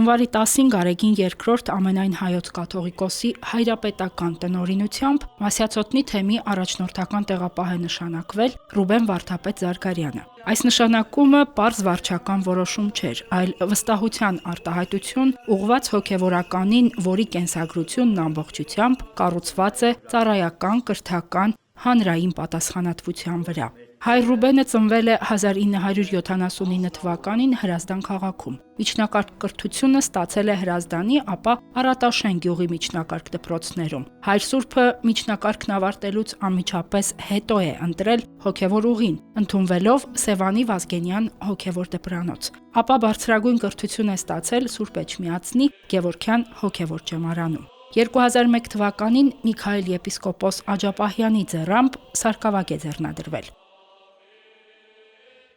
Հունվարի 10-ին Գարեգին II ամենայն հայոց կաթողիկոսի հայրապետական տնօրինությամբ Մասյացոտնի թեմի առաջնորդական տեղապահ է նշանակվել Ռուբեն Վարդապետ Զարգարյանը։ Այս նշանակումը պարզ վարչական որոշում չէր, այլ վստահության արտահայտություն ուղղված հոգևորականին, որի կենսագրությունն ամբողջությամբ կառուցված է ծառայական, կրթական, հանրային պատասխանատվության վրա։ Հայր Ռուբենը ծնվել է 1979 թվականին Հրազդան քաղաքում։ Միջնակարգ կրթությունը ստացել է Հրազդանի, ապա Արատաշեն գյուղի միջնակարգ դպրոցներում։ Հայր Սուրբը միջնակարգն ավարտելուց անմիջապես հետո է ընտրել հոգևոր ուղին, ընդունվելով Սևանի Վազգենյան հոգևոր դպրանոց։ Ապա բարձրագույն կրթություն է ստացել Սուրբ Էջմիածնի Գևորգյան հոգևոր ճեմարանում։ 2001 թվականին Միքայել եպիսկոպոս Աջապահյանի ձեռամբ սարկավագ է ձեռնադրվել։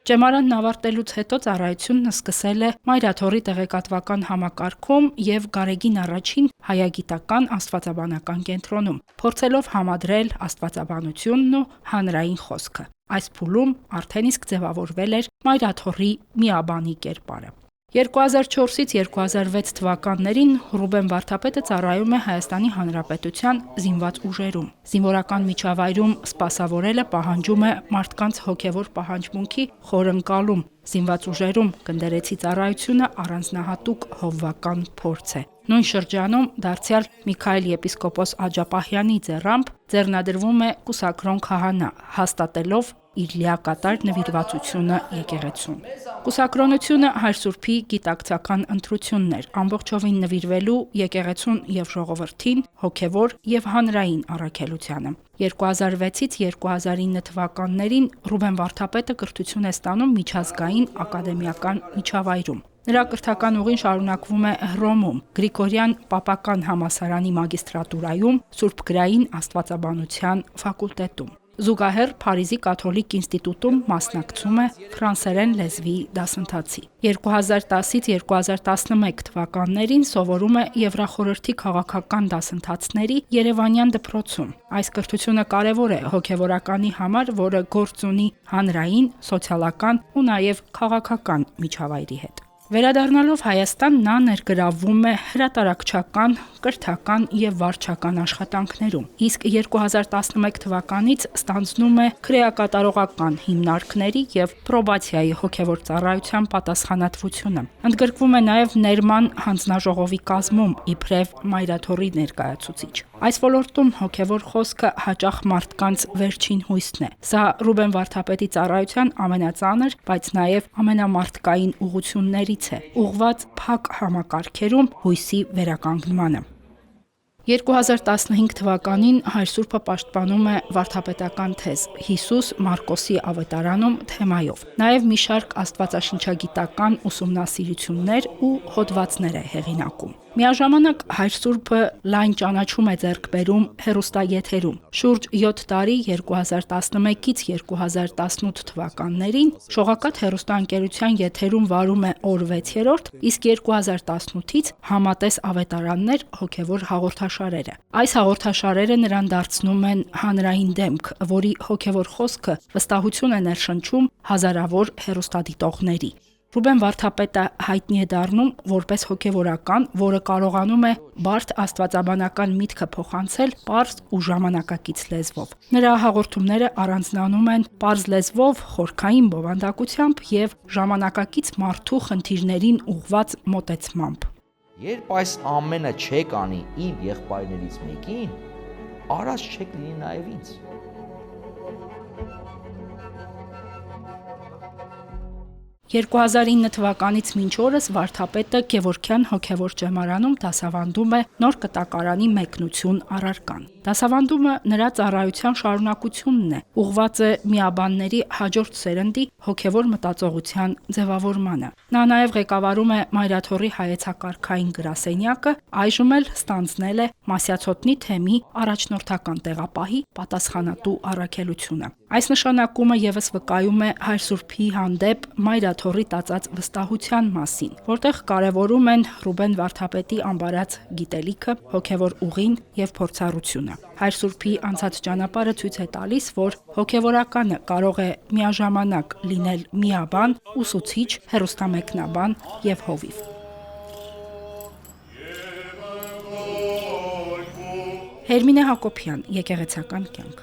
Ճեմարանն ավարտելուց հետո ծառայությունն սկսել է Մայրաթորի տեղեկատվական համակարգում և Գարեգին I հայագիտական աստվածաբանական կենտրոնում, փորձելով համադրել աստվածաբանությունն ու հանրային խոսքը։ Այս փուլում արդեն իսկ ձևավորվել էր Մայրաթորի միաբանի կերպարը։ 2004-ից 2006 թվականներին Ռուբեն Վարդապետը ծառայում է Հայաստանի Հանրապետության զինված ուժերում։ Զինվորական միջավայրում սպասավորելը պահանջում է մարդկանց հոգևոր պահանջմունքի խորընկալում։ Զինված ուժերում գնդերեցի ծառայությունը առանձնահատուկ հովվական փորձ է։ Նույն շրջանում դարձյալ Միքայել եպիսկոպոս Աջապահյանի ձեռամբ ձեռնադրվում է կուսակրոն քահանա, հաստատելով իր լիակատար նվիրվածությունը եկեղեցուն։ Կուսակրոնությունը Հայր Սուրբի գիտակցական ընտրությունն էր, ամբողջովին նվիրվելու եկեղեցուն և ժողովրդին, հոգևոր և հանրային առաքելությանը։ 2006-ից 2009 թվականներին Ռուբեն Վարդապետը կրթություն է ստանում միջազգային ակադեմիական միջավայրում։ Նրա կրթական ուղին շարունակվում է Հռոմում, Գրիգորյան Պապական համալսարանի մագիստրատուրայում, Սուրբգրային աստվածաբանության ֆակուլտետում։ Զուգահեռ Փարիզի կաթոլիկ ինստիտուտում մասնակցում է ֆրանսերեն լեզվի դասընթացի։ 2010-ից 2011 թվականներին սովորում է Եվրախորհրդի քաղաքական դասընթացների Երևանյան դպրոցում։ Այս կրթությունը կարևոր է հոգևորականի համար, որը գործ ունի հանրային, սոցիալական ու նաև քաղաքական միջավայրի հետ։ Վերադառնալով Հայաստան նա ներգրավվում է հրատարակչական, կրթական և վարչական աշխատանքներում, իսկ 2011 թվականից ստանձնում է քրեակատարողական հիմնարկների և պրոբացիայի հոգևոր ծառայության պատասխանատվությունը։ Ընդգրկվում է նաև ներման հանձնաժողովի կազմում իբրև Մայրաթորի ներկայացուցիչ։ Այս ոլորտում հոգևոր խոսքը հաճախ մարդկանց վերջին հույսն է։ Սա Ռուբեն Վարդապետի ծառայության ամենածանր, բայց նաև ամենամարդկային ուղղություններից է, ուղղված փակ համակարգերում հույսի վերականգնմանը։ 2015 թվականին Հայր Սուրբը պաշտպանում է վարդապետական թեզ «Հիսուս Մարկոսի ավետարանում» թեմայով։ Նաև մի շարք աստվածաշնչագիտական ուսումնասիրություններ ու հոդվածներ է հեղինակում։ Միաժամանակ Հայր Սուրբը լայն ճանաչում է ձեռք բերում հեռուստաեթերում։ Շուրջ 7 տարի 2011-ից 2018 թվականներին Շողակաթ հեռուստաընկերության եթերում վարում է օր 6-րդ, իսկ 2018-ից Համատես ավետարաններ հոգևոր հաղորդաշարերը։ Այս հաղորդաշարերը նրան դարձնում են հանրային դեմք, որի հոգևոր խոսքը վստահություն է ներշնչում հազարավոր հեռուստադիտողների։ Ռուբեն Վարդապետը հայտնի է դառնում որպես հոգևորական, որը կարողանում է բարդ աստվածաբանական միտքը փոխանցել պարզ ու ժամանակակից լեզվով։ Նրա հաղորդումները առանձնանում են պարզ լեզվով, խորքային բովանդակությամբ և ժամանակակից մարդու խնդիրներին ուղղված մոտեցմամբ։ Երբ այս ամենը չեք անի իմ եղբայրներից մեկին, արած չեք լինի նաև ինձ։ «2009 թվականից մինչ օրս Վարդապետը Գևորգյան հոգևոր ճեմարանում դասավանդում է նոր կտակարանի մեկնություն առարկան։ Դասավանդումը նրա ծառայության շարունակությունն է, ուղղված է միաբանների հաջորդ սերնդի հոգևոր մտածողության ձևավորմանը։ Նա նաև ղեկավարում է Մայրաթորի հայեցակարգային գրասենյակը, այժմ էլ ստանձնել է Մասյացոտնի թեմի առաջնորդական տեղապահի պատասխանատու առաքելությունը։ Այս նշանակումը ևս վկայում է Հայր Սուրբի հանդեպ Մայրաթորի տածած վստահության մասին, որտեղ կարևորում են Ռուբեն Վարդապետի ամբարած գիտելիքը, հոգևոր ուղին և փորձառությունը։ Հայր Սուրբի անցած ճանապարհը ցույց է տալիս, որ հոգևորականը կարող է միաժամանակ լինել միաբան, ուսուցիչ, հեռուստամեկնաբան և հովիվ։ Հերմինե Հակոբյան, եկեղեցական կյանք։